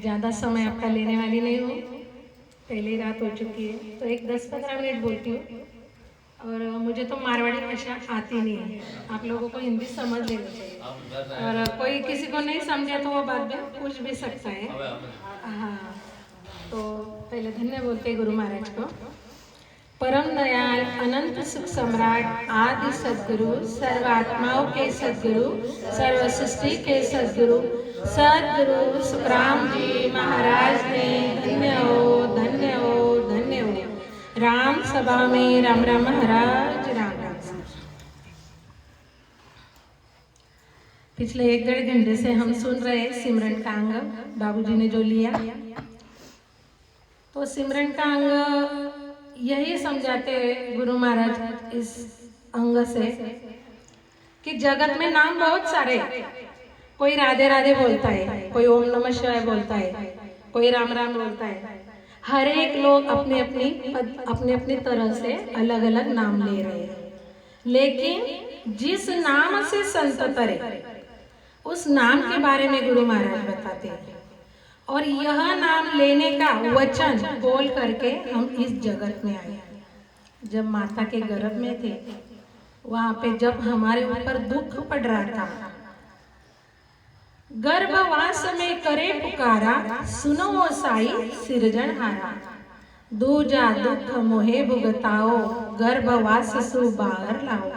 ज़्यादा समय आपका लेने वाली नहीं हूँ, पहले ही रात हो चुकी है, तो एक 10-15 मिनट बोलती हूँ। और मुझे तो मारवाड़ी भाषा आती नहीं है, आप लोगों को हिंदी समझ लेनी चाहिए। और कोई किसी को नहीं समझे तो वो बाद में पूछ भी सकता है। हाँ, तो पहले धन्य बोलते गुरु महाराज को। परम दयाल अनंत सुख सम्राट आदि सदगुरु, सर्व आत्माओं के सदगुरु, सर्व सृष्टि के सदगुरु, सदगुरु सुखराम जी महाराज ने धन्य हो, धन्य हो, धन्य हो। राम सभा में राम राम महाराज राम राम। पिछले 1-1.5 घंटे से हम सुन रहे सिमरन का अंग बाबूजी ने जो लिया, तो सिमरन का अंग यही समझाते गुरु महाराज इस अंग से कि जगत में नाम बहुत सारे, कोई राधे राधे बोलता है, कोई ओम नमः शिवाय बोलता है, कोई राम राम बोलता है। हर एक लोग अपने अपनी तरह से अलग अलग नाम ले रहे हैं, लेकिन जिस नाम से संत तरे उस नाम के बारे में गुरु महाराज बताते हैं। और यह नाम लेने का वचन बोल करके हम इस जगत में आए। जब माता के गर्भ में थे, वहां पे जब हमारे ऊपर दुख पड़ रहा था, गर्भवास में करे पुकारा, सुनो साई सिरजनहारा। दूजा दुख मोहे भुगताओ, गर्भवास सु बाहर लाओ।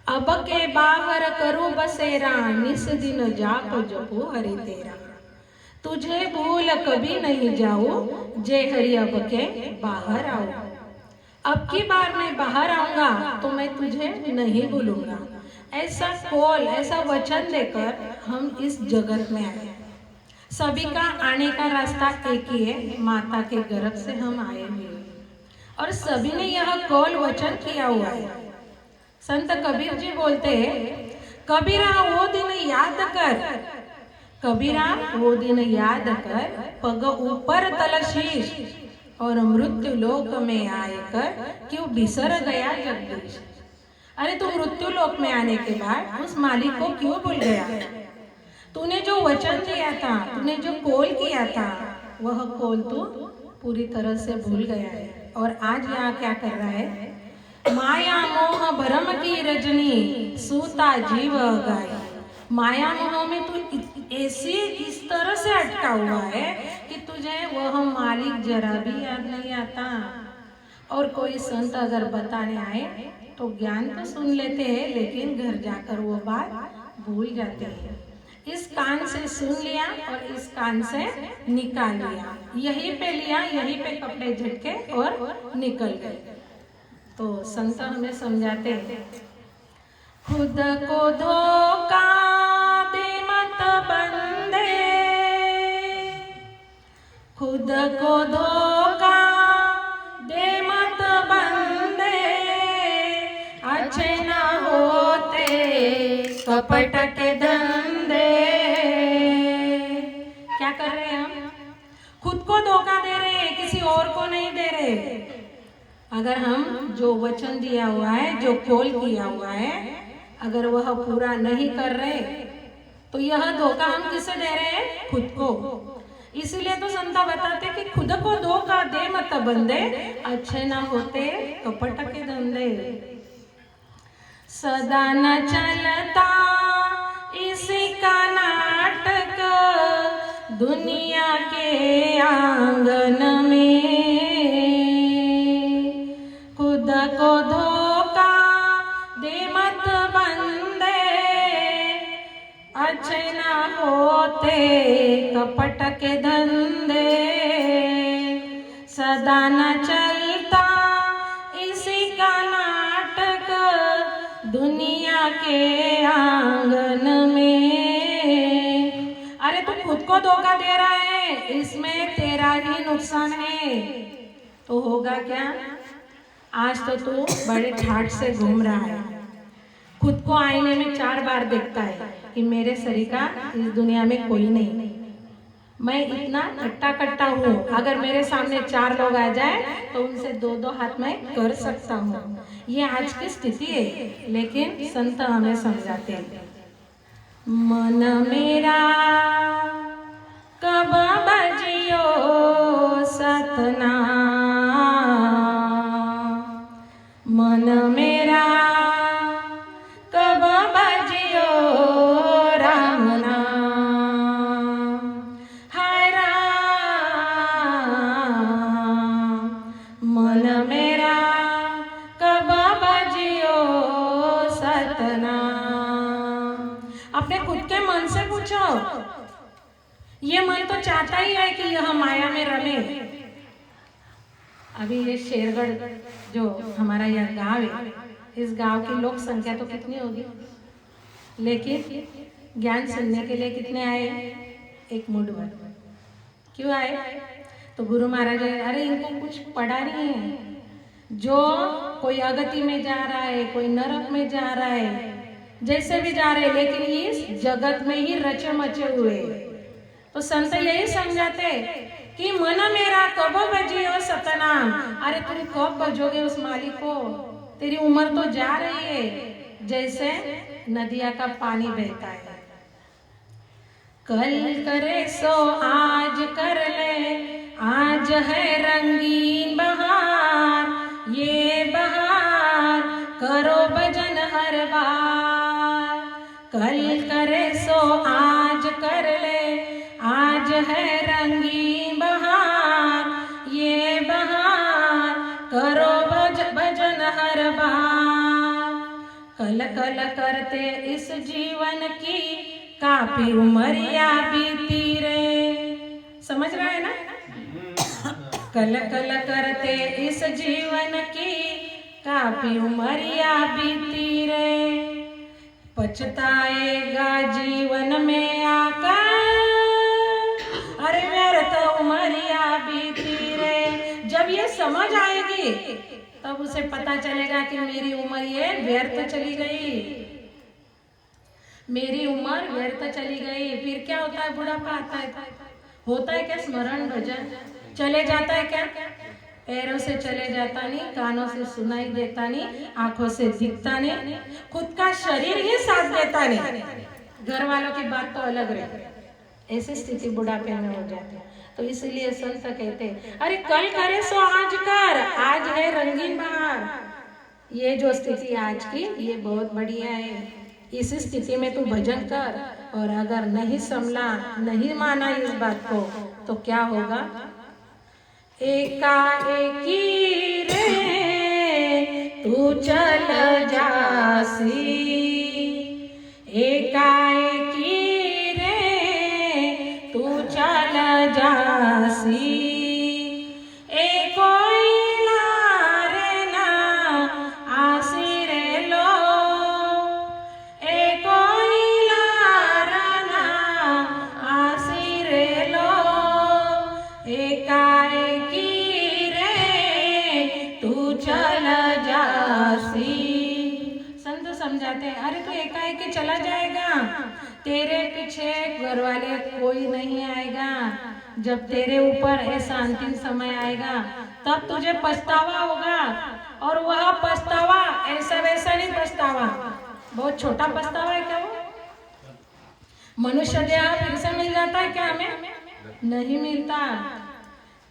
अब के बाहर करो बसेरा, निस दिन जाप जपो हरि तेरा। तुझे भूल कभी नहीं जाऊं, जय हरि अब के बाहर आओ। अब की बार मैं बाहर आऊंगा तो मैं तुझे नहीं भूलूंगा। ऐसा कॉल, ऐसा वचन देकर हम इस जगत में आए। सभी का आने का रास्ता एक ही है, माता के गर्भ से हम आए हुए और सभी ने यह कॉल वचन किया हुआ है। संत कबीर जी बोलते हैं, कबीरा वो दिन याद कर, कबीरा वो दिन याद कर, पग ऊपर तल शीश, और मृत्यु लोक में आए कर क्यों बिसर गया जगदीश। अरे तू मृत्यु लोक में आने के बाद उस मालिक को क्यों भूल गया? तूने जो वचन दिया था, तूने जो कॉल किया था, वह कॉल तू पूरी तरह से भूल गया है। और आज यहाँ क्या कर रहा है? माया मोह भरम की रजनी, सूता जीव गाय। माया मोह में तू ऐसी इस तरह से अटका हुआ है कि तुझे वह मालिक जरा भी याद नहीं आता। और कोई संत अगर बताने आए तो ज्ञान तो सुन लेते हैं, लेकिन घर जाकर वो बात भूल जाते हैं। इस कान से सुन लिया और इस कान से निकाल लिया, यहीं पे लिया, यहीं पे कपड़े झटके और निकल गए। तो संत हमें समझाते हैं, खुद को धोखा दे मत बंदे, खुद को धोखा दे मत बंदे, अच्छे ना होते कपट के धंधे। क्या कर रहे हैं हम? खुद को धोखा दे रहे हैं, किसी और को नहीं दे रहे। अगर हम जो वचन दिया हुआ है, जो कॉल किया हुआ है, अगर वह पूरा नहीं कर रहे तो यह धोखा हम किसे दे रहे हैं? खुद को। इसलिए तो संता बताते कि खुद को धोखा दे मत बंदे, अच्छे ना होते कपट के धंधे। सदा न चलता इसी का नाटक, दुनिया के आंगन में। खुद को धोखा दे मत बंदे, अच्छे ना होते कपट के धंधे। सदा न चलता इसी का नाटक, दुनिया के आंगन में। अरे तू खुद को धोखा दे रहा है, इसमें तेरा ही नुकसान है। तो होगा क्या? आज तो तू बड़े ठाठ से घूम रहा है, खुद को आईने में 4 बार देखता है कि मेरे शरीर का इस दुनिया में कोई नहीं, मैं इतना कट्टा कट्टा हूँ। अगर मेरे सामने 4 लोग आ जाए तो उनसे 2-2 हाथ में कर सकता हूँ। ये आज की स्थिति है, लेकिन संत हमें समझाते हैं, मन मेरा कब बजियो सतनाम, मन मेरा कब बजियो राम नाम। हाय राम, मन मेरा कब बजियो सतनाम। अपने खुद के मन से पूछो, ये मन तो चाहता ही है कि यह माया में रमे। अभी ये शेरगढ़ जो हमारा यह गांव है, इस गांव की लोक संख्या तो कितनी होगी, लेकिन ज्ञान सुनने के लिए कितने आए? एक मुठ भर। क्यों आए? तो गुरु महाराज, अरे इनको कुछ पढ़ा नहीं है। जो कोई अगति में जा रहा है, कोई नरक में जा रहा है, जैसे भी जा रहे, लेकिन इस जगत में ही रचे मचे हुए। तो संत यही समझाते कि मन मेरा कब बजियो सतनाम। अरे तुम कब बजोगे उस मालिक को? तेरी उम्र तो जा रही है, जैसे नदिया का पानी बहता है। कल करे सो आज कर ले, आज है रंगीन बहार, ये बहार करो भजन हर बार। कल करे सो आज कर ले, आज है रंगीन बहार, ये बहार करो भजन हर बार। कल कल करते इस जीवन की काफी उमरिया बीती रे। समझ रहा है ना? कल कल करते इस जीवन की काफी उमरिया बीती रे। पछताएगा जीवन में आकर, अरे व्यर्थ उमरिया बीती रे। जब ये समझ आएगी तब उसे पता चलेगा कि मेरी उम्र ये व्यर्थ चली गई, मेरी उम्र व्यर्थ चली गई। फिर क्या होता है? बुढ़ापा आता है। होता है क्या? स्मरण भजन चले जाता है क्या? पैरों से चले जाता नहीं, कानों से सुनाई देता नहीं, आंखों से दिखता नहीं, खुद का शरीर ही साथ देता नहीं, घर वालों की बात तो अलग रही। ऐसी स्थिति बुढ़ापे में हो जाती है। तो इसलिए संत कहते अरे कल करे सो आज कर, आज है रंगीन बहार। ये जो स्थिति आज की, ये बहुत बढ़िया है। इस स्थिति में तू भजन कर, और अगर नहीं संभला, नहीं माना इस बात को, तो क्या होगा? एकाएकी रे तू चल जासी, एकाएकी रे तू चल जासी। ए कोई लारे ना आसी रे लो, ए कोई लारा ना आसी रे लो। एकाएकी रे तू चल जासी। संत समझाते हैं अरे तू एकाएकी चला जाएगा, तेरे पीछे घर वाले कोई नहीं आएगा। जब तेरे ऊपर ऐसा अंतिम समय आएगा तब तुझे पछतावा होगा, और वह पछतावा ऐसा वैसा नहीं पछतावा, बहुत छोटा पछतावा है क्या वो? मनुष्य देह फिर से मिल जाता है क्या हमें? नहीं मिलता।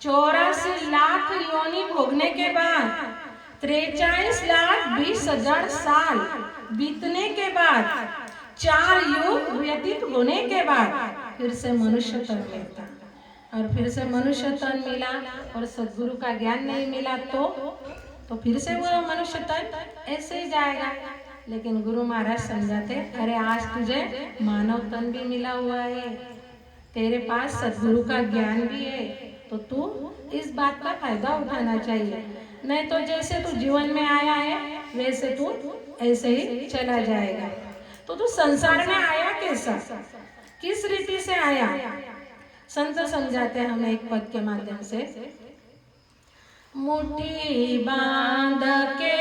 84 लाख योनि भोगने के बाद, 43,20,000 साल बीतने के बाद, 4 युग व्यतीत होने के बाद फिर से मनुष्य तन मिलता। और फिर से मनुष्य तन मिला और सद्गुरु का ज्ञान नहीं मिला तो फिर से वो मनुष्य तन ऐसे ही जाएगा। लेकिन गुरु महाराज समझाते अरे आज तुझे मानव तन भी मिला हुआ है, तेरे पास सद्गुरु का ज्ञान भी है, तो तू इस बात का फायदा उठाना चाहिए। नहीं तो जैसे तू जीवन में आया है वैसे तू ऐसे ही चला जाएगा। तो तू संसार में आया कैसा, किस रीति से आया? संत समझाते हैं हमें एक पद के माध्यम से। मुट्ठी बांध के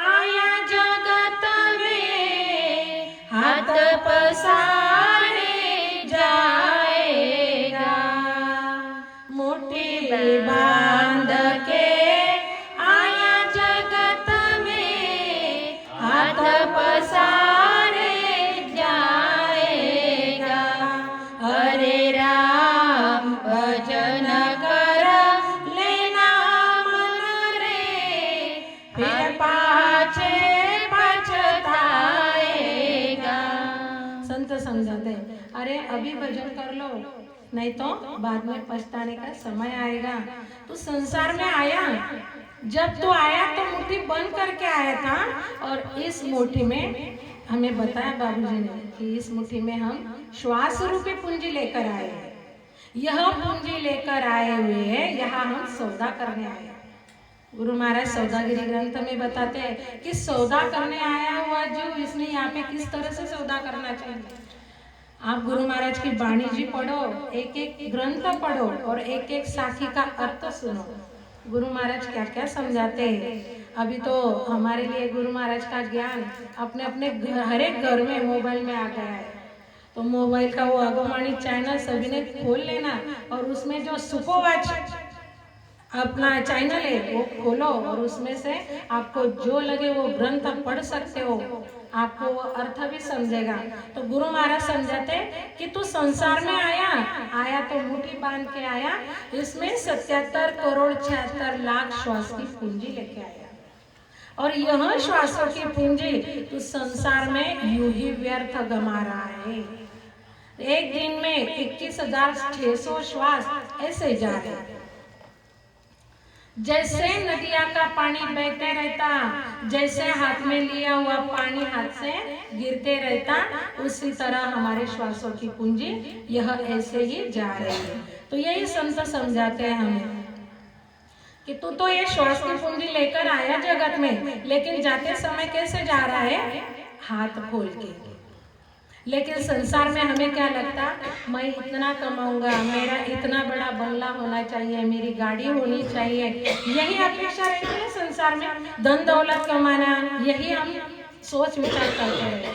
आया जगत में, हाथ पसारे जाएगा। मुट्ठी बांध के आया जगत में, हाथ पसारे जाएगा। हरे राम अभी भजन कर लो, नहीं तो बाद में पछताने का समय आएगा। तू संसार में आया, जब तू आया तो मुट्ठी बंद करके आया था, और इस मुट्ठी में हमें बताया बाबूजी ने कि इस मुट्ठी में हम श्वास रूपी पूंजी लेकर आए हैं। यह पूंजी लेकर आए हुए हैं, यहाँ हम सौदा करने आए। गुरु महाराज सौदागिरी ग्रंथ में बताते हैं कि सौदा करने आया हुआ जो इसने यहाँ पे किस तरह से सौदा करना चाहिए। आप गुरु महाराज की वाणी जी पढ़ो, एक एक ग्रंथ पढ़ो और एक एक साखी का अर्थ सुनो। गुरु महाराज क्या क्या समझाते हैं। अभी तो हमारे लिए गुरु महाराज का ज्ञान अपने अपने हर एक घर में मोबाइल में आ गया है। तो मोबाइल का वो अगमवाणी चैनल सभी ने खोल लेना, और उसमें जो सुपोवाच अपना चैनल है वो खोलो, और उसमें से आपको जो लगे वो ग्रंथ पढ़ सकते हो, आपको वो अर्थ भी समझेगा। तो गुरु महाराज समझाते कि तू संसार में आया तो मुट्ठी बांध के आया, इसमें 77 करोड़ 76 लाख श्वास की पूंजी लेके आया, और यह श्वासों की पूंजी तू संसार में यूं ही व्यर्थ गमा रहा है। एक दिन में 21,600 श्वास ऐसे जा रहे, जैसे नदिया का पानी बहते रहता, जैसे हाथ में लिया हुआ पानी हाथ से गिरते रहता, उसी तरह हमारे श्वासों की पूंजी यह ऐसे ही जा रही है। तो यही संत समझाते हैं हमें कि तू तो ये श्वास की पूंजी लेकर आया जगत में, लेकिन जाते समय कैसे जा रहा है? हाथ खोल के। लेकिन संसार में हमें क्या लगता, मैं इतना कमाऊंगा, मेरा इतना बड़ा बंगला होना चाहिए, मेरी गाड़ी होनी चाहिए, यही अपेक्षा रहती है संसार में, धन दौलत कमाना, यही हम सोच विचार करते हैं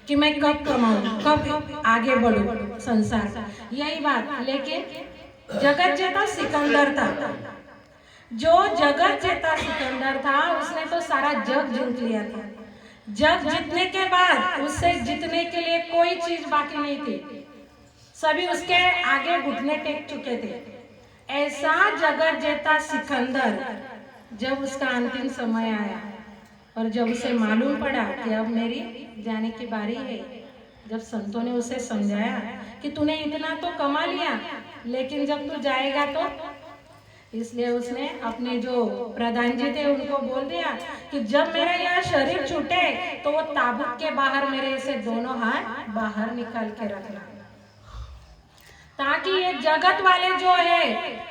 कि मैं कब कमाऊं, कब आगे बढ़ूं संसार, यही बात। लेकिन जगत जेता सिकंदर था, जो जगत जेता सिकंदर था उसने तो सारा जग जीत लिया था। जग जीतने के बाद उससे जीतने के लिए कोई चीज बाकी नहीं थी, सभी उसके आगे घुटने टेक चुके थे। ऐसा जगत जेता सिकंदर जब उसका अंतिम समय आया और जब उसे मालूम पड़ा कि अब मेरी जाने की बारी है, जब संतों ने उसे समझाया कि तूने इतना तो कमा लिया, लेकिन जब तू जाएगा तो, इसलिए उसने अपने जो प्रधान जी थे उनको बोल दिया कि जब मेरा यह शरीर छूटे तो वो ताबूत के बाहर मेरे से दोनों हाथ बाहर निकाल के रखना, ताकि ये जगत वाले जो है,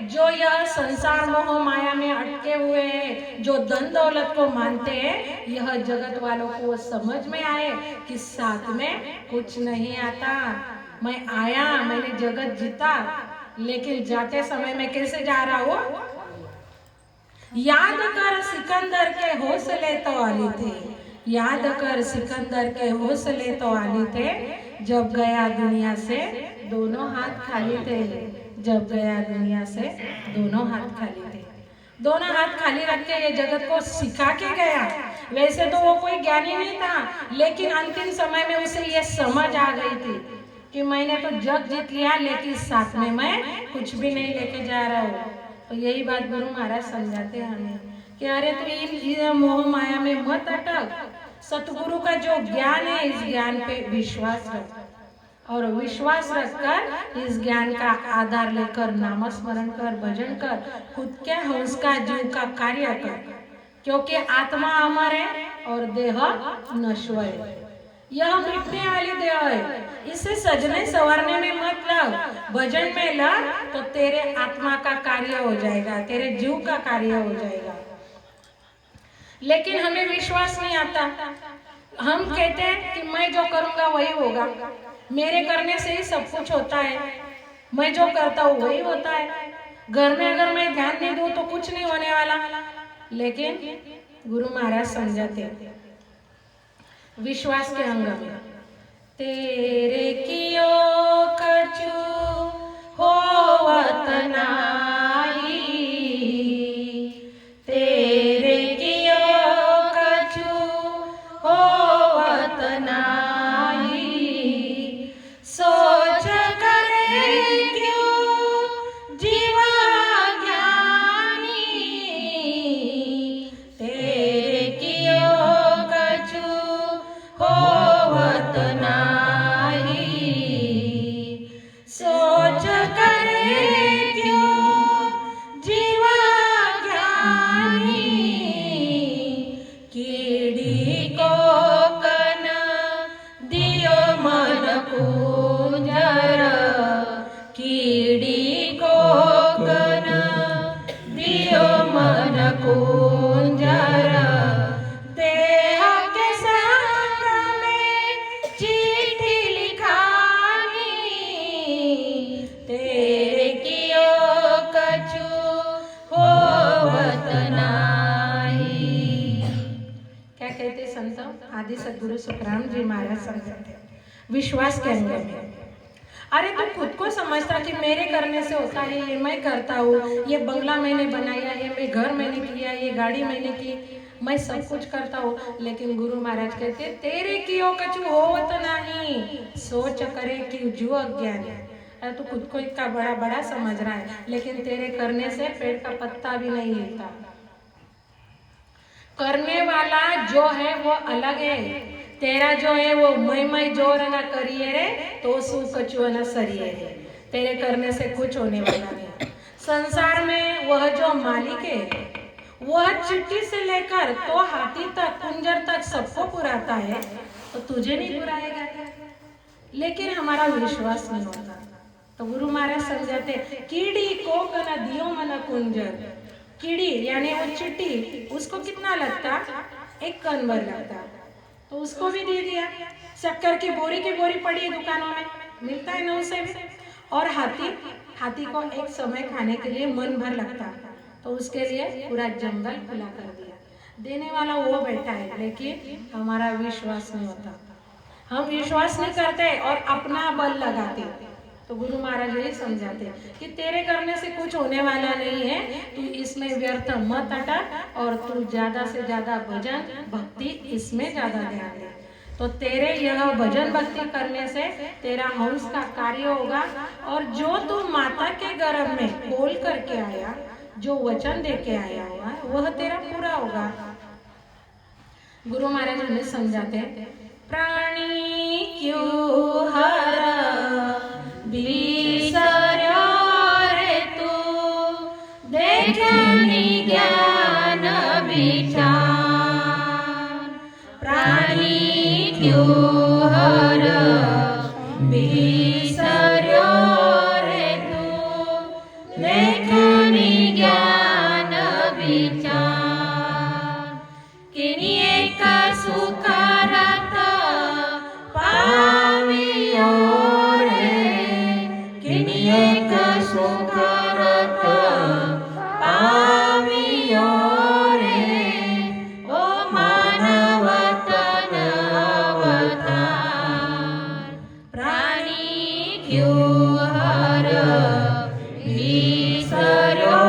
जो यह संसार मोह माया में अटके हुए हैं, जो धन दौलत को मानते हैं, यह जगत वालों को समझ में आए कि साथ में कुछ नहीं आता। मैं आया, मैंने जगत जीता, लेकिन जाते समय में कैसे जा रहा हूँ? याद कर सिकंदर के हौसले तो आली थे, याद कर सिकंदर के हौसले तो आली थे, जब गया दुनिया से दोनों हाथ खाली थे, जब गया दुनिया से दोनों हाथ खाली थे। दोनों हाथ खाली रख के ये जगत को सिखा के गया। वैसे तो वो कोई ज्ञानी नहीं था, लेकिन अंतिम समय में उसे ये समझ आ गई थी कि मैंने तो जग जीत लिया, लेकिन साथ में मैं कुछ भी नहीं लेके जा रहा हूँ। तो यही बात गुरु महाराज समझाते हैं हमें कि अरे तू इन मोह माया में मत अटक, सतगुरु का जो ज्ञान है इस ज्ञान पे विश्वास रख, और विश्वास रखकर इस ज्ञान का आधार लेकर नामस्मरण कर, भजन कर, खुद के हंस का जीव का कार्य कर, क्योंकि आत्मा अमर है और देह नश्वर है। यह मिटने वाली देह है, इसे सजने संवारने में मत लग, भजन में लग, तो तेरे आत्मा का कार्य हो जाएगा, तेरे जीव का कार्य हो जाएगा। लेकिन हमें विश्वास नहीं आता, हम कहते हैं कि मैं जो करूंगा वही होगा, मेरे करने से ही सब कुछ होता है, मैं जो करता हूँ वही होता है, घर में अगर मैं ध्यान नहीं दूं तो कुछ नहीं होने वाला। लेकिन गुरु महाराज समझाते विश्वास के अंग में, तेरे कियो कछु होवत नाई, तेरे कियो कछु होवत नाई, सोच करे क्यों जीवा ज्ञानी, तेरे कियो कछु होवत नाई, न दियो मन कुंजर देह के संग में चिट्ठी लिखानी तेरे कियो कछु होवत नाही। क्या कहते संत आदि सद्गुरु सुखराम जी महाराज समझाते विश्वास के अंग में। अरे तू खुद को समझता कि मेरे करने से होता है, ये मैं करता हूँ, ये बंगला मैंने बनाया, ये घर मैंने किया, ये गाड़ी मैंने की, मैं सब कुछ करता हूँ। लेकिन गुरु महाराज कहते तेरे कियो कछु होवत नहीं, सोच करे कि जो अज्ञानी। अरे तू खुद को इतना बड़ा बड़ा समझ रहा है, लेकिन तेरे करने से पेड़ का पत्ता भी नहीं हिलता। करने वाला जो है वो अलग है, तेरा जो है वो मैं जोर न करिए रे तो सु कछु न सरिए रे। तेरे करने से कुछ होने वाला नहीं। संसार में वह जो मालिक है वह चिट्ठी से लेकर तो हाथी तक कुंजर तक सबको पुराता है, तो तुझे नहीं पुराएगा। लेकिन हमारा विश्वास नहीं होता। तो गुरु महाराज समझाते कीड़ी को न दियो मन कुंजर। कीड़ी यानी वो चिट्ठी, उसको कितना लगता? एक कन भर लगता, तो उसको भी दे दिया। शक्कर की बोरी पड़ी है दुकानों में, मिलता है ना उसे भी। और हाथी को एक समय खाने के लिए मन भर लगता, तो उसके लिए पूरा जंगल खुला कर दिया। देने वाला वो बैठा है, लेकिन हमारा विश्वास नहीं होता। हम विश्वास नहीं करते और अपना बल लगाते। तो गुरु महाराज यही समझाते कि तेरे करने से कुछ होने वाला नहीं है, तू इसमें व्यर्थ मत अटक और तू ज्यादा से ज्यादा भजन भक्ति इसमें ज्यादा ध्यान दे। तो तेरे यह भजन भक्ति करने से तेरा हंस का कार्य होगा, और जो तू माता के गर्भ में बोल करके आया, जो वचन दे के आया होगा, वह तेरा पूरा होगा। गुरु महाराज हमें समझाते प्राणी क्यों हर बिसर्यो रे तू देखनी ज्ञान विचार। प्राणी क्यों हर बिसर्यो रे तू देखनी ज्ञान विचार। किनी एक सुखरत पावियो एक सुखरत पावियो रे, ओ मानव तन अवतार। प्राणी क्यों हर बिसर्यो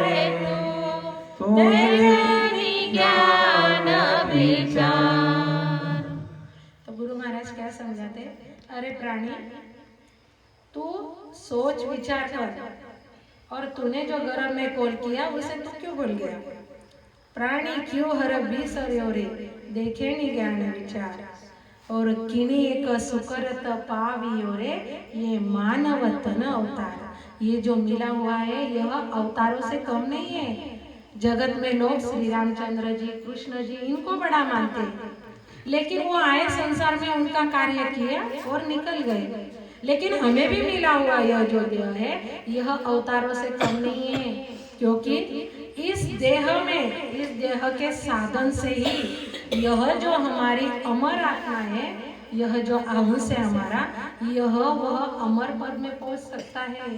रे तू देखनी ज्ञान विचार। तो गुरु महाराज क्या समझाते? अरे प्राणी, तू सोच विचार कर, और तूने जो गर्भ में कॉल किया उसे तू क्यों भूल गया? प्राणी क्यों हर बिसर्यो रे देखे नी ज्ञान विचार। और किनी एक सुकरत पावियो रे, ये मानव तन अवतार। ये जो मिला हुआ है यह अवतारों से कम नहीं है। जगत में लोग श्री रामचंद्र जी, कृष्ण जी, इनको बड़ा मानते हैं, लेकिन वो आए संसार में, उनका कार्य किया और निकल गए। लेकिन हमें भी मिला हुआ यह जो देह है, यह अवतारों से कम नहीं है, क्योंकि इस देह में, इस देह के साधन से ही यह जो हमारी अमर आत्मा है, यह जो अंश है हमारा, यह वह अमर पद में पहुंच सकता है,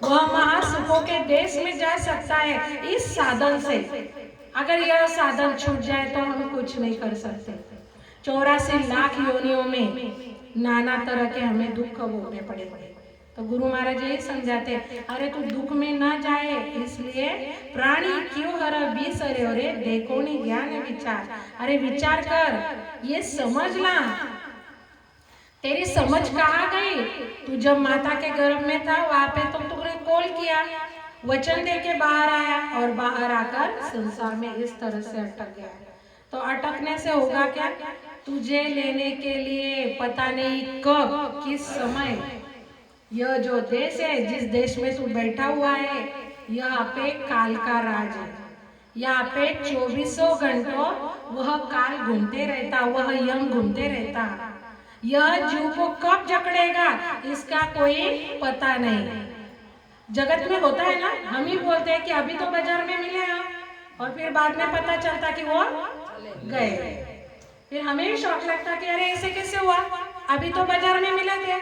वह महासुखों के देश में जा सकता है इस साधन से। अगर यह साधन छूट जाए तो हम कुछ नहीं कर सकते। 84 लाख योनियों में नाना तरह के हमें दुख भोगने पड़ेंगे। तो गुरु महाराज यही समझाते, अरे तू दुख में ना जाए, इसलिए प्राणी क्यों हर बिसर्यो रे देखो नी ज्ञान विचार। अरे विचार कर, ये समझ ला, तेरी समझ कहाँ गई? तू जब माता के गर्भ में था वहां पे तो तुमने कॉल किया, वचन दे के बाहर आया, और बाहर आकर संसार में इस तरह से अटक गया। तो अटकने से होगा क्या? तुझे लेने के लिए पता नहीं कब, किस समय, यह जो देश है, जिस देश में तू बैठा हुआ है, यहाँ पे काल का राज है। यहाँ पे 24 घंटों वह काल घूमते रहता, वह यम घूमते रहता। यह जीव को कब जकड़ेगा इसका कोई पता नहीं। जगत में होता है ना, हम ही बोलते हैं कि अभी तो बाजार में मिले हैं, और फिर बाद में पता चलता कि वो गए। फिर हमें भी शौक लगता कि अरे ऐसे कैसे हुआ, अभी तो बाजार में मिले थे।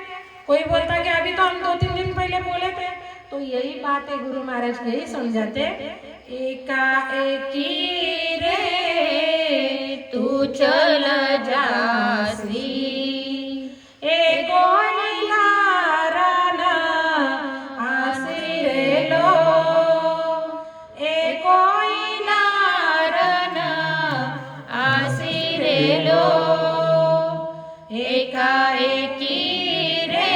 कोई बोलता कि अभी तो हम 2-3 दिन पहले बोले थे। तो यही बात है, गुरु महाराज यही समझाते, एकाएकी रे तू चल जासी, एको निहारना आसी रे लो, एको निहारना आसी रे लो, एकाएकी रे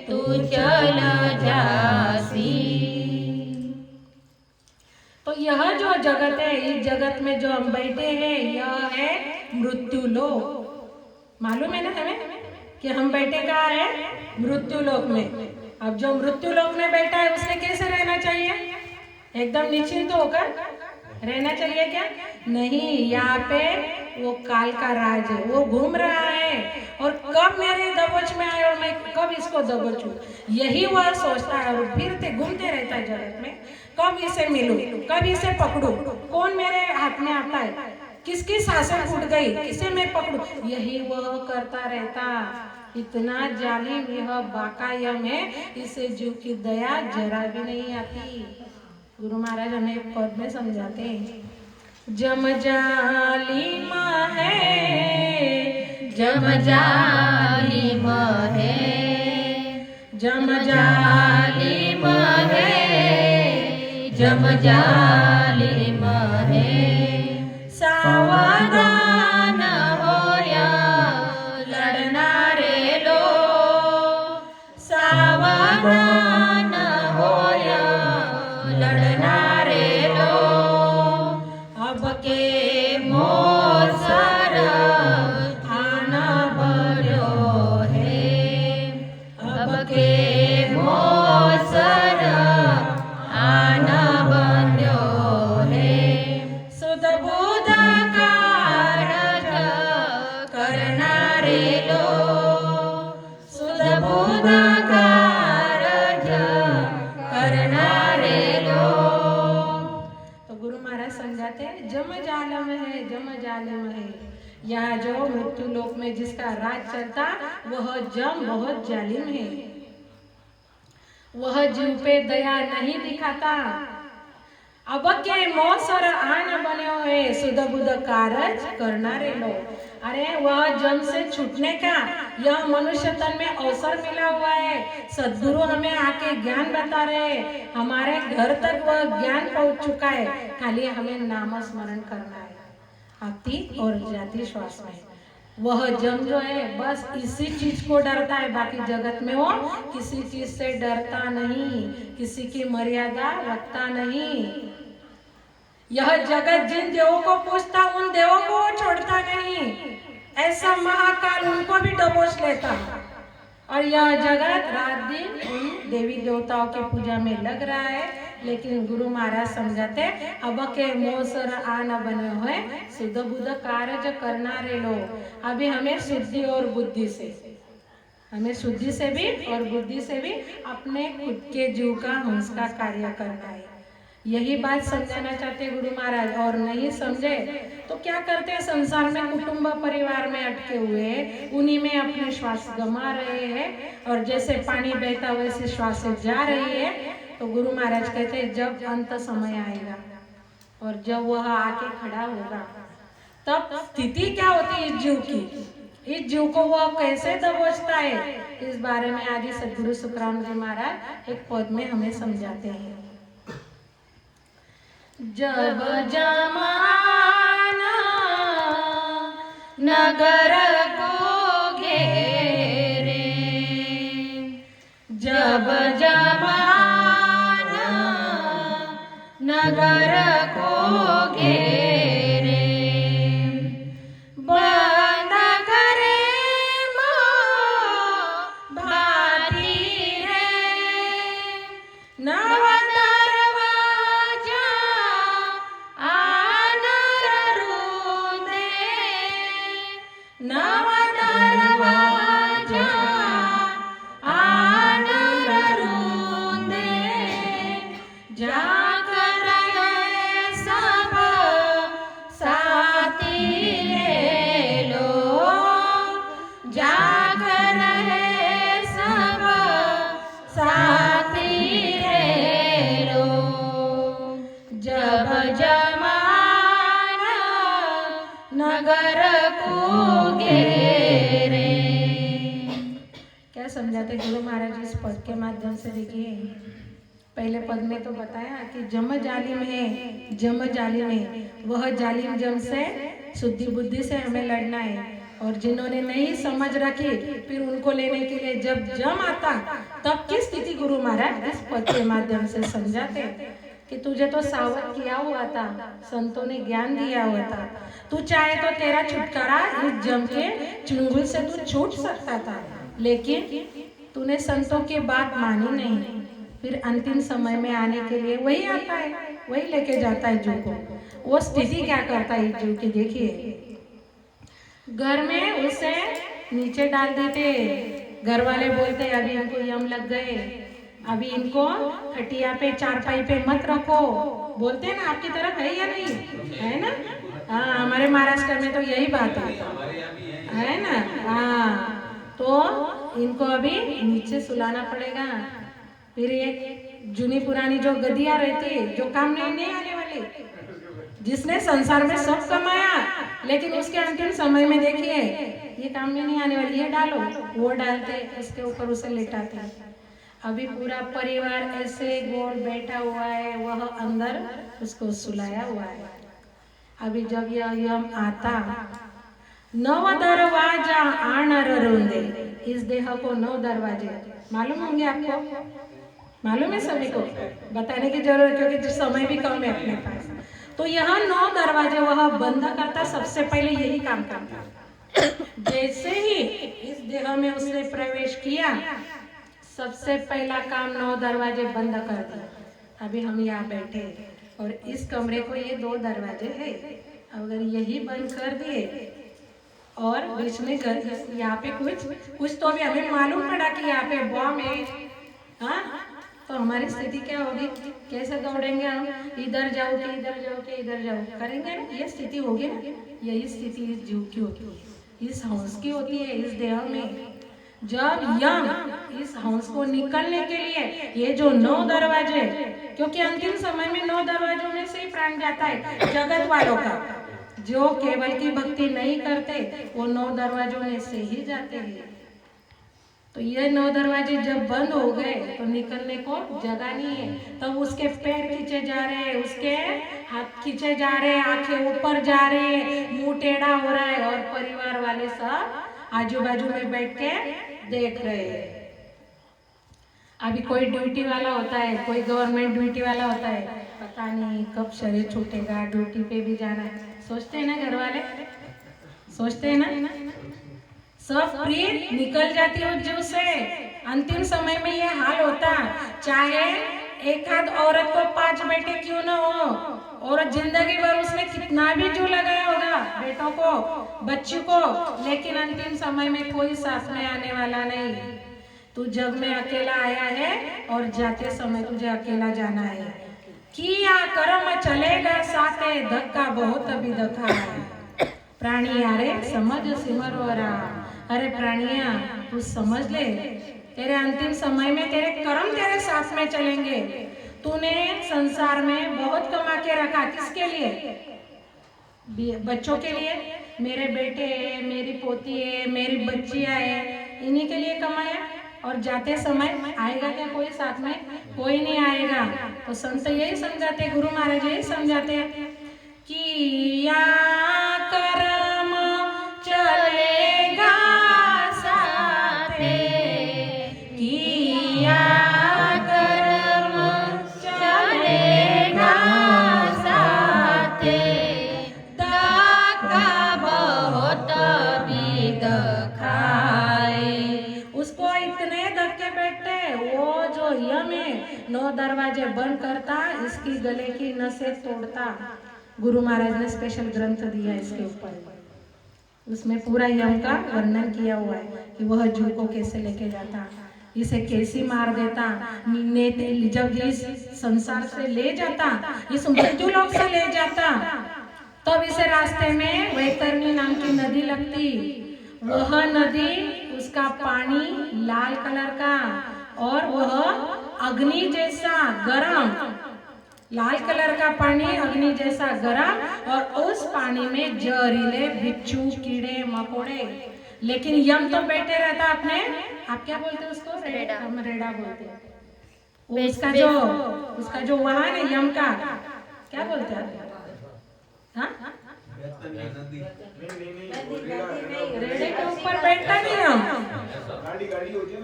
तू चल जासी। तो यह जो जगत है, इस जगत में जो हम बैठे हैं, यह है मृत्यु लोक। मालूम है ना हमें कि हम बैठे कहाँ है? मृत्यु लोक में। अब जो मृत्यु लोक में बैठा है उसने कैसे रहना चाहिए? एकदम निश्चिंत होकर रहना चाहिए क्या? नहीं, यहाँ पे वो काल का राज है, वो घूम रहा है, और कब मेरे दबोच में आए और मैं कब इसको दबोचूं, यही वह सोचता है। और फिरते घूमते रहता है जगत में, कब इसे मिलूं, कब इसे पकड़ूं, कौन मेरे हाथ में आता है, किसकी सांसें फूट गई, किसे मैं पकड़ूं, यही वह करता रहता। इतना जालिम यह बाकायम है, इसे जीव की दया जरा भी नहीं आती। गुरु महाराज हमें एक पद में समझाते हैं, जम जालिमा है, जम जालिमा है, जम जालिमा है, जम जालिमा है, सावधान होया लड़ना रे लो, सावधान होया लड़ना रे लो, अब के मोसर आना बड़ो है, अब के मोसर आना बड़ो है, सुध बुध कारज करना रे लो, सुध बुध कारज करना रे लो। तो गुरु महाराज समझाते हैं, जम जालम है, जम जालम है। यह जो मृत्यु लोक में जिसका राज चलता, वह जम बहुत जालिम है। वह जीव पे दया नहीं दिखाता। अब के मौसर आन बने हुए, सुध बुध कारज करना रे लो। अरे वह जम से छूटने का यह मनुष्य तन में अवसर मिला हुआ है। सद्गुरु हमें आके ज्ञान बता रहे, हमारे घर तक वह ज्ञान पहुंच चुका है, खाली हमें नाम स्मरण करना है, आती और जाती श्वास में। वह जम जो है बस इसी चीज को डरता है, बाकी जगत में वो किसी चीज से डरता नहीं, किसी की मर्यादा रखता नहीं। यह जगत जिन देवों को पूछता, उन देवों को वो छोड़ता नहीं। ऐसा महाकाल उनको भी दबोच लेता। और यह जगत रात दिन उन देवी देवताओं के पूजा में लग रहा है, लेकिन गुरु महाराज समझाते, अब के मोसर आना बने हुए, सुध बुध कार्य करना रे लो। अभी हमें शुद्धि और बुद्धि से, हमें शुद्धि से भी और बुद्धि से भी अपने खुद के जीव का हंस का कार्य करना है। यही बात समझाना चाहते गुरु महाराज। और नहीं समझे तो क्या करते हैं, संसार में कुटुंब परिवार में अटके हुए, उन्हीं में अपने श्वास गमा रहे हैं, और जैसे पानी बहता वैसे श्वास जा रही है। तो गुरु महाराज कहते हैं, जब अंत समय आएगा और जब वह आके खड़ा होगा, तब स्थिति क्या होती है इस जीव की, इस जीव को वह कैसे दबोचता है, इस बारे में आदि सद्गुरु सुखराम जी महाराज एक पद में हमें समझाते हैं। जब जमाना नगर को घेरे, जब जमाना नगर को घेरे, बंद करे माँ भाती रे, नव नव दरवाजा आनर रूंदे, समझाते गुरु महाराज इस पद के माध्यम से। देखिए, पहले पद में तो बताया कि जम जालिम है, जम जालिम है, वह जालिम जम से शुद्धि बुद्धि से हमें लड़ना है। और जिन्होंने नहीं समझ रखी, फिर उनको लेने के लिए जब जम आता, तब की स्थिति गुरु महाराज इस पद के माध्यम से समझाते कि तुझे तो सावध किया हुआ था, संतों ने ज्ञान दिया हुआ था, तू चाहे तो तेरा छुटकारा इस जम के चुंगल से तू छूट सकता था, लेकिन तूने संतों की बात मानी नहीं। फिर अंतिम समय में आने के लिए वही आता है, वही लेके जाता है जीव को। वो स्थिति क्या करता है जीव की, देखिए, घर में उसे नीचे डाल देते, घर वाले बोलते अभी इनको यम लग गए, अभी इनको खटिया पे चारपाई पे मत रखो, बोलते हैं ना, आपकी तरफ है या नहीं है ना? हाँ, हमारे महाराष्ट्र में तो यही बात है ना? हाँ, तो इनको अभी नीचे सुलाना पड़ेगा। फिर एक जुनी पुरानी जो गदिया रहती है, जो काम नहीं आने वाली, जिसने संसार में सब कमाया, लेकिन उसके अंतिम समय में देखिए ये काम में नहीं आने वाली, ये डालो, वो डालते, इसके ऊपर उसे लेटाते। अभी पूरा परिवार ऐसे गोल बैठा हुआ है, वह अंदर उसको सुलाया हुआ है। अभी जब यह यम आता, नव दरवाजा आनर रोंदे, इस देह को 9 दरवाजे मालूम होंगे आपको, मालूम है सभी को, बताने की जरूरत, क्योंकि समय भी कम है अपने पास। तो यहाँ 9 दरवाजे वह बंद करता, सबसे पहले यही काम करता। जैसे ही इस देह में उसने प्रवेश किया, सबसे पहला काम 9 दरवाजे बंद कर दिया। अभी हम यहाँ बैठे और इस कमरे को ये 2 दरवाजे है, अगर यही बंद कर दिए और बीच में यहाँ पे कुछ तो भी हमें मालूम पड़ा कि यहाँ पे बॉम्ब है, हाँ, तो हमारी स्थिति क्या होगी, कैसे दौड़ेंगे हम, इधर जाओ के इधर जाओ के इधर जाओ, करेंगे ना, ये स्थिति होगी ना। यही स्थिति इस जीव की होती है, इस हंस की होती है इस देह में। जब यम इस हंस को निकलने के लिए ये जो 9 दरवाजे, क्योंकि अंतिम समय में 9 दरवाजों में से ही प्राण जाता है जगत वालों का, जो केवल की भक्ति नहीं करते वो 9 दरवाजों में से ही जाते हैं। तो ये 9 दरवाजे जब बंद हो गए तो निकलने को जगह नहीं है। तब उसके पैर खींचे जा रहे हैं, उसके हाथ खींचे जा रहे हैं, आंखें ऊपर जा रही है, मुंह टेढ़ा हो रहा है, और परिवार वाले सब आजू बाजू में बैठ के देख रहे हैं। अभी कोई ड्यूटी वाला होता है, कोई गवर्नमेंट ड्यूटी वाला होता है, पता नहीं कब शरीर छूटेगा, ड्यूटी पे भी जाना है, सोचते हैं ना घर वाले, सोचते हैं ना, सब प्रीत निकल जाती है जीव से। अंतिम समय में ये हाल होता, चाहे एक आध औरत को 5 बेटे क्यों ना हो, और जिंदगी भर उसने कितना भी जो लगाया होगा बेटों को, बच्चों को, लेकिन अंतिम समय में कोई साथ में आने वाला नहीं। तू जग में अकेला आया है और जाते समय तुझे अकेला जाना है। किया कर्म चलेगा साथे, धक्का बहुत अभी धक्का है। प्राणी यारे समझ सिमरो राम, अरे प्राणिया तू समझ ले, तेरे अंतिम समय में तेरे कर्म तेरे साथ में चलेंगे। तूने संसार में बहुत कमा के रखा, किसके लिए? बच्चों के लिए, मेरे बेटे है, मेरी पोती है, मेरी बच्चियां है, इन्हीं के लिए कमाया। और जाते समय आएगा क्या कोई साथ में? कोई नहीं आएगा। तो संत यही समझाते, गुरु महाराज यही समझाते कि या कर्म चलेगा साथे, किया कर्म चलेगा साथे, धक्का बहुत भी खाए। उसको इतने धक्के बैठते, वो जो यम है 9 दरवाजे बंद करता, इसकी गले की नसें तोड़ता। गुरु महाराज ने स्पेशल ग्रंथ दिया इसके ऊपर, उसमें पूरा यम का वर्णन किया हुआ है कि वह जीव को कैसे लेके जाता, इसे कैसे मार देता, जब इस संसार से ले जाता, इस मृत्यु लोक से ले जाता, तब इसे रास्ते में वैतरणी नाम की नदी लगती। वह नदी, उसका पानी लाल कलर का, और वह अग्नि जैसा गरम, लाल कलर का पानी अग्नि जैसा गरम, और उस पानी में जहरीले बिच्छू कीड़े मकोड़े लेकिन यम तो बैठे रहता अपने, आप क्या बोलते हैं उसको? रेड़ा। हम रेड़ा बोलते हैं। उसका जो वाहन है यम का, क्या बोलते हैं? हाँ, रेड़े के ऊपर बैठता नहीं हम,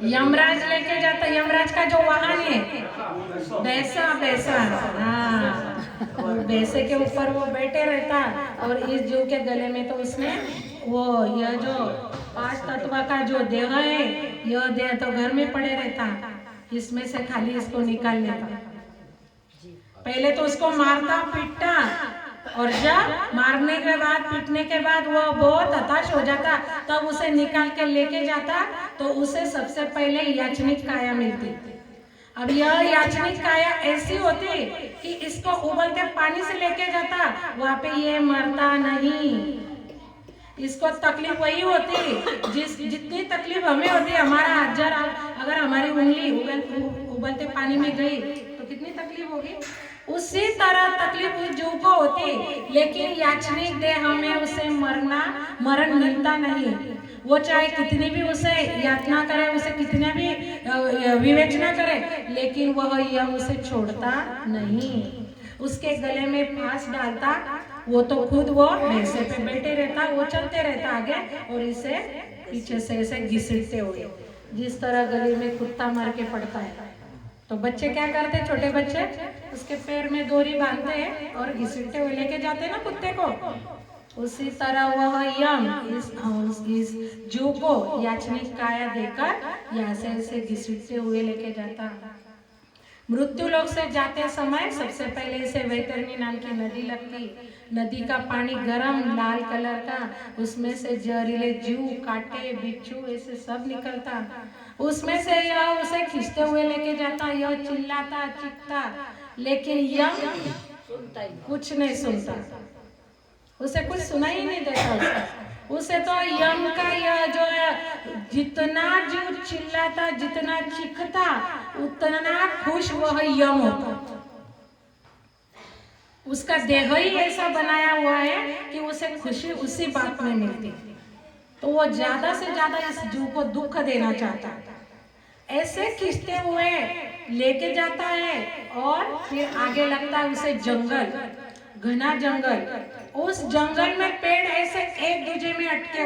यमराज लेके जाता। यमराज का जो वाहन है बैसा, हाँ, बैसे के ऊपर वो बैठे रहता। और इस जीव के गले में तो उसने वो यह जो 5 तत्व का जो देह है, यह देह तो घर में पड़े रहता, इसमें से खाली इसको निकाल लेता। पहले तो उसको मारता पीटता, और जब मारने के बाद पीटने के बाद वो बहुत हताश हो जाता, तब उसे निकाल के लेके जाता। तो उसे सबसे पहले याचनिक काया मिलती। अब यह याचनिक काया ऐसी होती कि इसको उबलते पानी से लेके जाता, वहां पे ये मरता नहीं। इसको तकलीफ वही होती जितनी तकलीफ हमें होती। हमारा हाथ जरा अगर हमारी उंगली उबलते पानी में गई तो कितनी तकलीफ होगी, उसी तरह तकलीफ उस जीव को होती। लेकिन याचनिक देह में उसे मरण मिलता नहीं। वो चाहे कितनी भी उसे यातना करे, उसे कितने भी विवेचना करे, लेकिन वह यम उसे छोड़ता नहीं। उसके गले में फांस डालता, वो तो खुद वो भैंसे पे बैठे रहता, वो चलते रहता आगे, और इसे पीछे से ऐसे घिसटते हुए, जिस तरह गले में कुत्ता मार के पड़ता है। तो बच्चे क्या करते, छोटे बच्चे उसके पैर में डोरी बांधते हैं और घिसटते हुए लेके जाते हैं ना कुत्ते को। उसी तरह वह यम इस जीव को याचनिक काया देकर यहाँ से ऐसे घिसटते हुए लेके जाता। मृत्यु लोक से जाते समय सबसे पहले इसे वैतरणी नाम की नदी लगती। नदी का पानी गरम लाल कलर का, उसमें से जहरीले जीव, कांटे, बिच्छू ऐसे सब निकलता। उसमें से यह उसे खींचते हुए लेके जाता। यह चिल्लाता चीखता, लेकिन यम कुछ नहीं सुनता, उसे कुछ सुनाई नहीं देता। उसे तो यम का यह जो है, जितना जीव चिल्लाता, जितना चीखता, उतना खुश वह यम होता। उसका देह ही ऐसा बनाया हुआ है कि उसे खुशी उसी बात में मिलती, तो वो ज्यादा से ज्यादा इस जीव को दुख देना चाहता। ऐसे खींचते हुए लेके जाता है, और फिर आगे लगता है उसे जंगल, घना जंगल। उस जंगल में पेड़ ऐसे एक दूसरे में अटके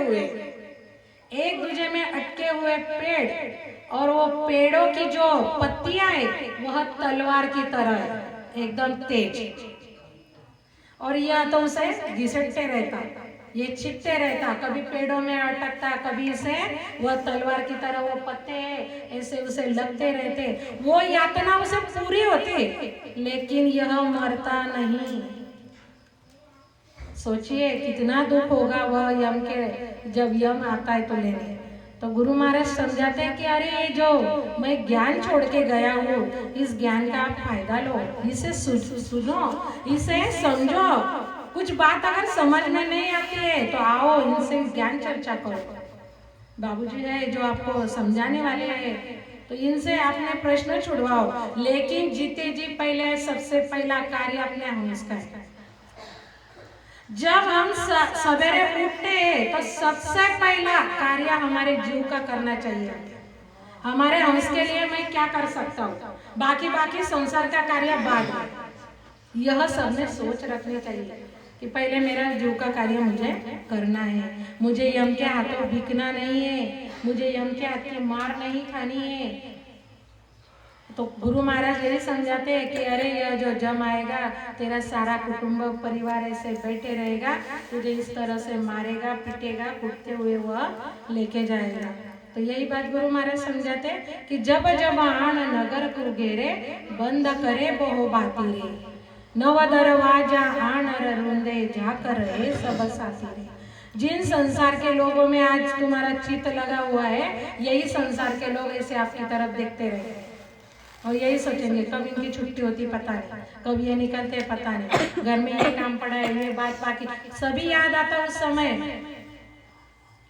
हुए पेड़, और वो पेड़ों की जो पत्तियां है वह तलवार की तरह है, एकदम तेज। और यह तो उसे घिसटते रहता, ये छिपते रहता, कभी पेड़ों में अटकता, कभी इसे वह तलवार की तरह वो पत्ते ऐसे उसे लगते रहते। वो यातना उसे पूरी होती, लेकिन यह मरता नहीं। सोचिए कितना दुख होगा वह यम के, जब यम आता है तो लेने। तो गुरु महाराज समझाते हैं कि अरे ये जो मैं ज्ञान छोड़ के गया हूँ, इस ज्ञान का आप फायदा लो, इसे सुनो, इसे समझो। कुछ बात अगर समझ में नहीं आती है तो आओ इनसे ज्ञान चर्चा करो। बाबूजी है जो आपको समझाने वाले हैं, तो इनसे आपने प्रश्न छुड़वाओ। लेकिन जीते जी पहले सबसे पहला कार्य अपने हंस का है। जब हम सवेरे उठते हैं तो सबसे पहला कार्य हमारे जीव का करना चाहिए। हमारे हंस के लिए मैं क्या कर सकता हूँ, बाकी संसार का कार्य बाद में। यह सबने सोच रखनी चाहिए कि पहले मेरा जीव का कार्य मुझे करना है। मुझे यम के हाथों बिकना नहीं है, मुझे यम के हाथ की मार नहीं खानी है। तो गुरु महाराज यही समझाते हैं कि अरे यह जो जम आएगा, तेरा सारा कुटुंब परिवार ऐसे बैठे रहेगा, तुझे इस तरह से मारेगा, पीटेगा, कूटते हुए वह लेके जाएगा। तो यही बात गुरु महाराज समझाते हैं कि जब जब आन नगर को घेरे, बंद करे बहु बाती रे, नव दरवाजा आन रुंदे, जाकर रहे सब साथी रे। जिन संसार के लोगों में आज तुम्हारा चित्त लगा हुआ है, यही संसार के लोग ऐसे आपकी तरफ देखते रहे और यही सोचेंगे कब इनकी छुट्टी होती पता नहीं, कब ये निकलते पता नहीं, घर में ये काम पड़ा है, ये बात बाकी सभी याद आता उस समय।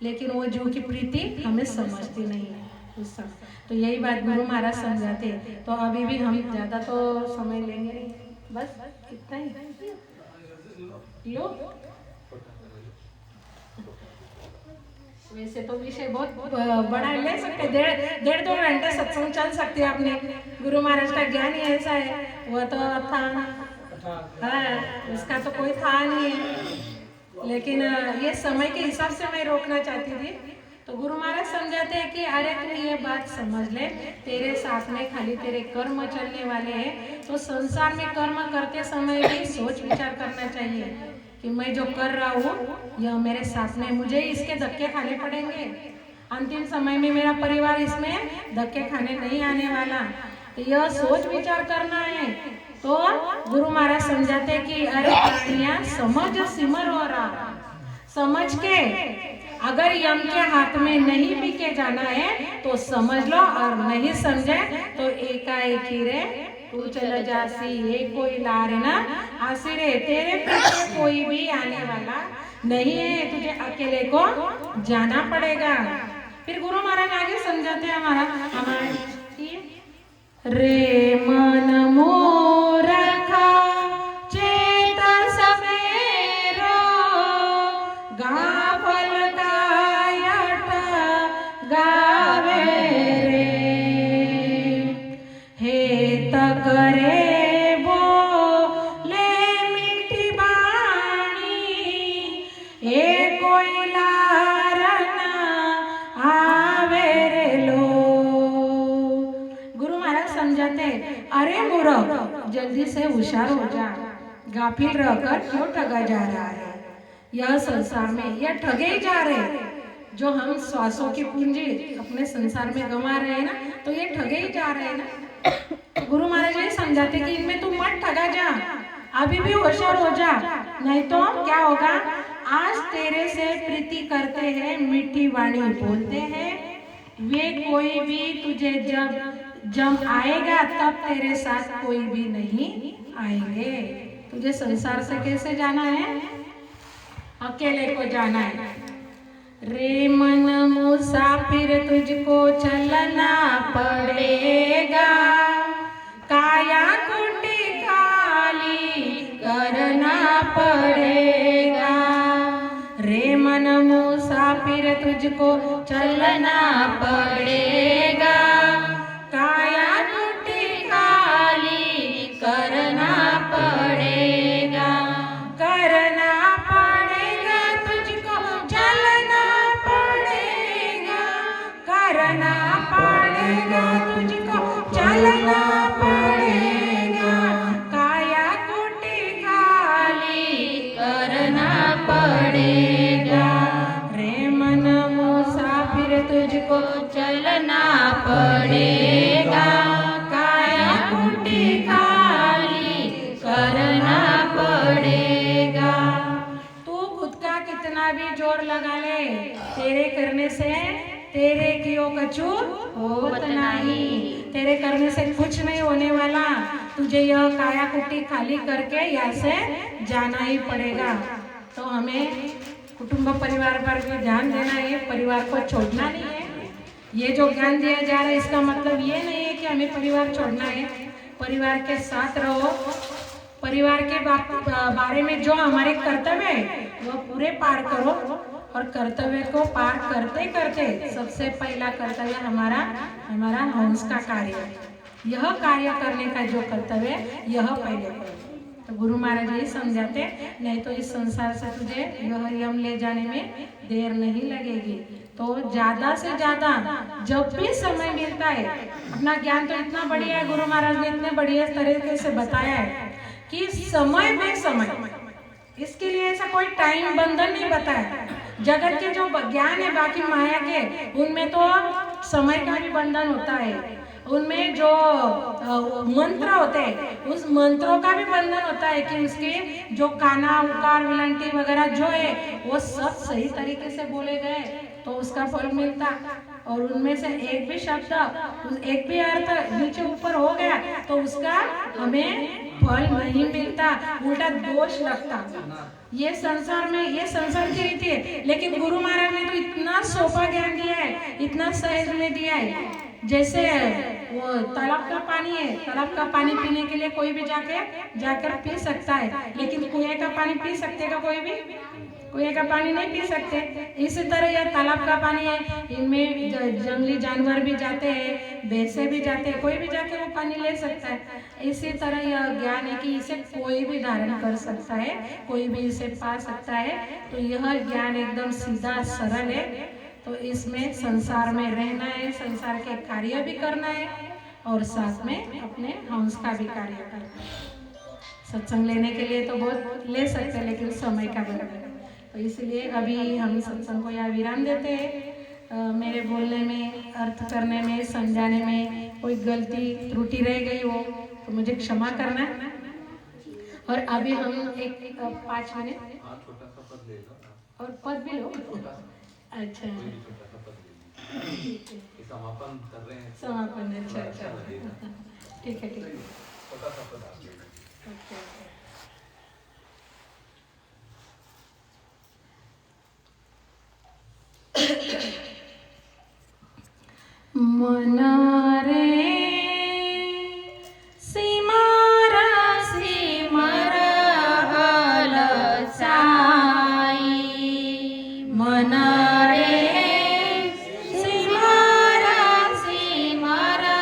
लेकिन वो जीव की प्रीति हमें समझती नहीं है उस समय। तो यही बात गुरु महाराज समझाते हैं। तो अभी भी हम ज़्यादा तो समय लेंगे नहीं, बस इतना ही लो। वैसे तो विषय बहुत बड़ा ले सकते, डेढ़ डेढ़ 2 घंटे सत्संग चल सकते हैं अपने। गुरु महाराज का ज्ञान ही ऐसा है, वह तो था हाँ, उसका तो कोई था नहीं है। लेकिन ये समय के हिसाब से मैं रोकना चाहती थी। तो गुरु महाराज समझाते हैं कि अरे तू ये बात समझ ले, तेरे साथ में खाली तेरे कर्म चलने वाले हैं, तो संसार में कर्म करते समय भी सोच विचार करना चाहिए कि मैं जो कर रहा हूँ यह मेरे साथ में, मुझे इसके धक्के खाने पड़ेंगे। अंतिम समय में मेरा परिवार इसमें धक्के खाने नहीं आने वाला, तो यह सोच विचार करना है। तो गुरु महाराज समझाते कि अरे प्राणिया समझ सिमर हो रहा, समझ के अगर यम के हाथ में नहीं भी के जाना है तो समझ लो, और नहीं समझे तो एकाएक ही रे तू चल जासी, ये कोई लारे ना आसी रे, तेरे पीछे कोई भी आने वाला नहीं है, तुझे अकेले को जाना पड़ेगा। फिर गुरु महाराज आगे समझाते हैं हमारा रे मन मूर्खा चेत सवेरो गाफल गायट गावे रे, हेत करे बोले मीठी बाणी, ए कोई लारन आवे रे लो। गुरु महाराज समझाते अरे मूर्ख जल्दी से होशियार हो जा, गाफिल रहकर क्यों ठगा जा रहा है। यह संसार में यह ठगे ही जा रहे, जो हम श्वासों की पूंजी अपने संसार में गंवा रहे हैं ना, तो ये ठगे ही जा रहे हैं ना। गुरु महाराज ये समझाते कि इनमें तू मत ठगा जा, अभी भी होशियार हो जा, नहीं तो क्या होगा। आज तेरे से प्रीति करते हैं, मीठी वाणी बोलते हैं, वे कोई भी तुझे जब आएगा तब तेरे साथ कोई भी नहीं आएंगे। तुझे संसार से कैसे जाना है, अकेले को जाना है। रे मन मुसाफिर तुझको चलना पड़ेगा, काया कुटी खाली करना पड़ेगा। रे मन मुसाफिर तुझको चलना पड़ेगा, काया कुटी खाली करना पड़ेगा, करना पड़ेगा तुझको चलना पड़ेगा, करना पड़ेगा तुझको चलना पड़ेगा, काया कुटी खाली करना पड़ेगा। रे मन मुसाफिर तुझको चलना पड़ेगा, काया कुटी खाली करना पड़ेगा। तू खुद का कितना भी जोर लगा ले, तेरे करने से तेरे कियो कछु होत नहीं, तेरे करने से कुछ नहीं होने वाला, तुझे यह काया कुटी खाली करके यहाँ से जाना ही पड़ेगा। तो हमें कुटुंब परिवार पर भी ध्यान देना है, परिवार को छोड़ना नहीं है। ये जो ज्ञान दिया जा रहा है इसका मतलब ये नहीं है कि हमें परिवार छोड़ना है, परिवार के साथ रहो, परिवार के बारे में जो हमारे कर्तव्य है वह पूरे पार करो, और कर्तव्य को पार करते करते सबसे पहला कर्तव्य हमारा हंस का कार्य, यह कार्य करने का जो कर्तव्य है यह पहले करो। तो गुरु महाराज यही समझाते, नहीं तो इस संसार से तुझे यह यम ले जाने में देर नहीं लगेगी। तो ज्यादा से ज्यादा जब भी समय मिलता है, अपना ज्ञान तो इतना बढ़िया है, गुरु महाराज ने इतने बढ़िया तरीके से बताया है कि समय में समय, इसके लिए ऐसा कोई टाइम बंधन नहीं बताया। जगत के जो ज्ञान है बाकी माया के, उनमें तो समय का भी बंधन होता है, उनमें जो मंत्र होते हैं उस मंत्रों का भी बंधन होता है कि उसके जो काना उकार विलंटी वगैरह जो है वो सब सही तरीके से बोले गए तो उसका फल मिलता, और उनमें से एक भी शब्द एक भी अर्थ नीचे ऊपर हो गया तो उसका हमें फल नहीं मिलता, उल्टा दोष लगता। ये संसार में, ये संसार की रीति है, लेकिन गुरु महाराज ने तो इतना सोपा ज्ञान दिया है, इतना सहज में दिया है। जैसे वो तालाब का पानी है, तालाब का पानी पीने के लिए कोई भी जाकर पी सकता है, लेकिन कुएं का पानी पी सकते का कोई भी कुएं का पानी नहीं पी सकते। इसी तरह यह तालाब का पानी है, इनमें जंगली जानवर भी जाते हैं, भैंसे भी जाते हैं, कोई भी जाके वो पानी ले सकता है। इसी तरह यह ज्ञान है कि इसे कोई भी धारण कर सकता है, कोई भी इसे पा सकता है। तो यह ज्ञान एकदम सीधा सरल है। तो इसमें संसार में रहना है, संसार के कार्य भी करना है और साथ में अपने हंस का भी कार्य करना है। सत्संग लेने के लिए तो बहुत ले सकते हैं, लेकिन समय का बराबर है। तो इसलिए अभी हम सत्संग को यहाँ विराम देते हैं। मेरे बोलने में, अर्थ करने में, समझाने में कोई गलती त्रुटि रह गई हो तो मुझे क्षमा करना। और अभी हम एक 5 मिनट और पद भी लो। अच्छा, समापन कर रहे हैं। समापन, अच्छा, ठीक है। ओके। मना रे सिमारा सिमरा हल साई, मना रे सिमारा सिमरा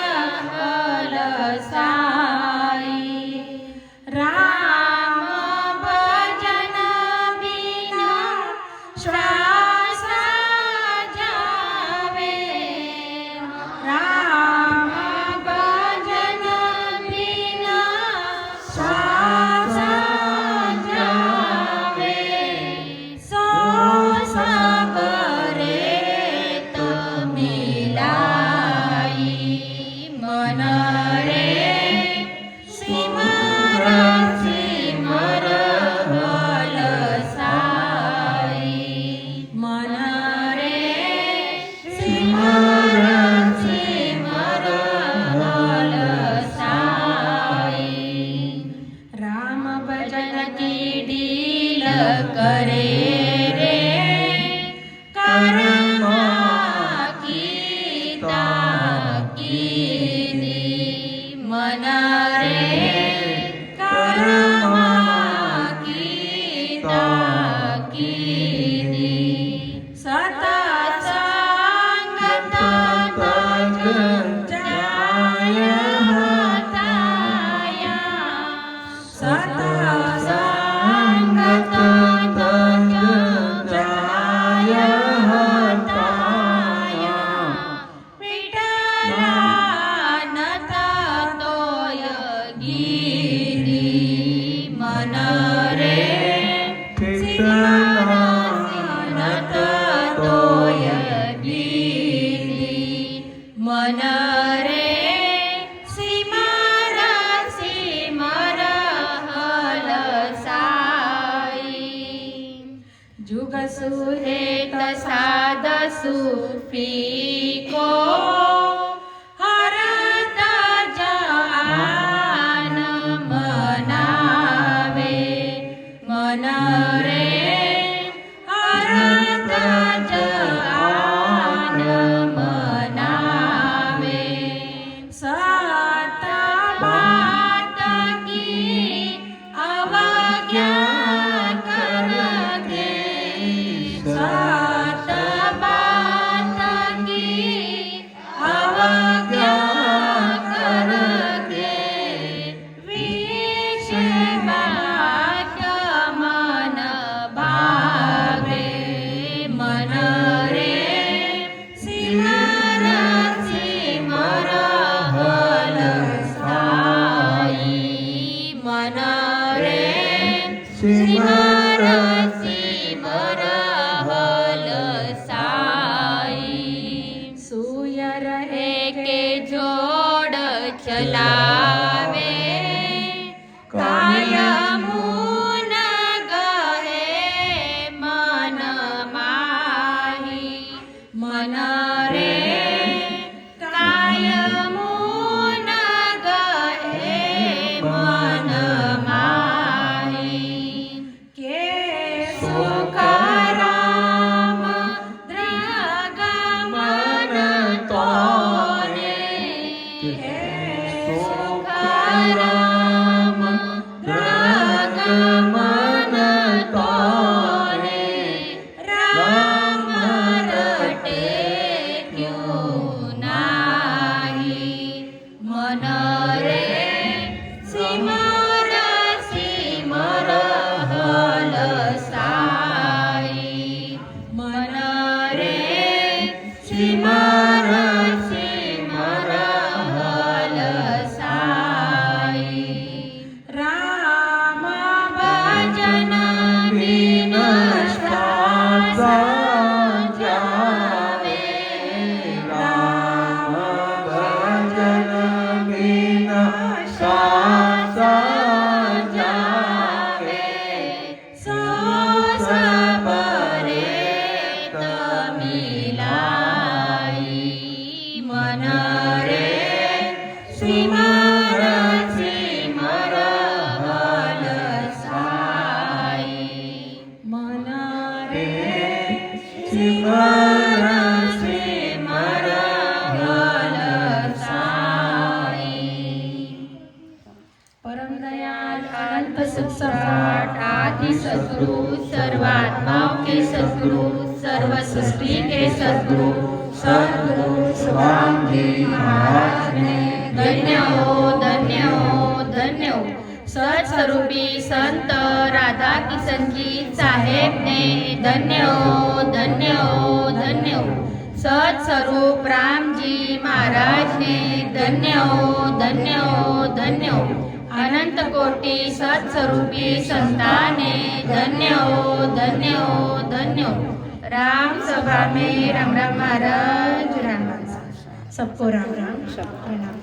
हल साई, राम भजन बिना श्वास जावे, राम भजन बिना श्वास जावे, सो सबरे तो मिलाई, मन रे सिमर सिमर हल साई, मन रे सिमर सिमर हल साई, राम भजन की डील करे रे, कर्म कीता कीनी, मन रे कर्म कीता कीनी, सतसंगत तज जाय हताया, सतसंगत तज जाय हताया, विठ्ठला नत तोय गिरी, मन रे सिमर नत तोय गिरी, मन रे सिमर सिमर हल साई, जुग सुहेत साध सुफी को हरत जान मनावे, मन रे हरत जान मनावे, सत बात की अवज्ञा करके, सत बात की अवज्ञा करके, विषय बात मन भावे, मन रे सिमर सिमर हल साई, मन रे सिमर सिमर हल साई, सूय रहे के जोड़ चलावे, कायम न गहे मन माही, मन रे कायम न गहे मन माही, के सुख राम द्रग मन तोरे, के सुख राम द्रग मन तोरे, दयाल अनंत सुख सम्राट आदि सद्गुरु सर्वात्माओं के सद्गुरु सर्व सृष्टि के सद्गुरु सद्गुरु स्वामी जी महाराज ने धन्य हो धन्य हो धन्य हो। सत्स्वरूपी संत राधा किशन जी साहेब ने धन्य हो धन्य हो धन्य हो। सत्स्वरूप राम जी महाराज ने धन्य हो धन्य हो धन्य हो। अनंत कोटि सत्स्वरूपी संताने धन्य हो धन्य हो धन्य हो। राम सभा में राम राम महाराज राम राम। सबको राम राम प्रणाम।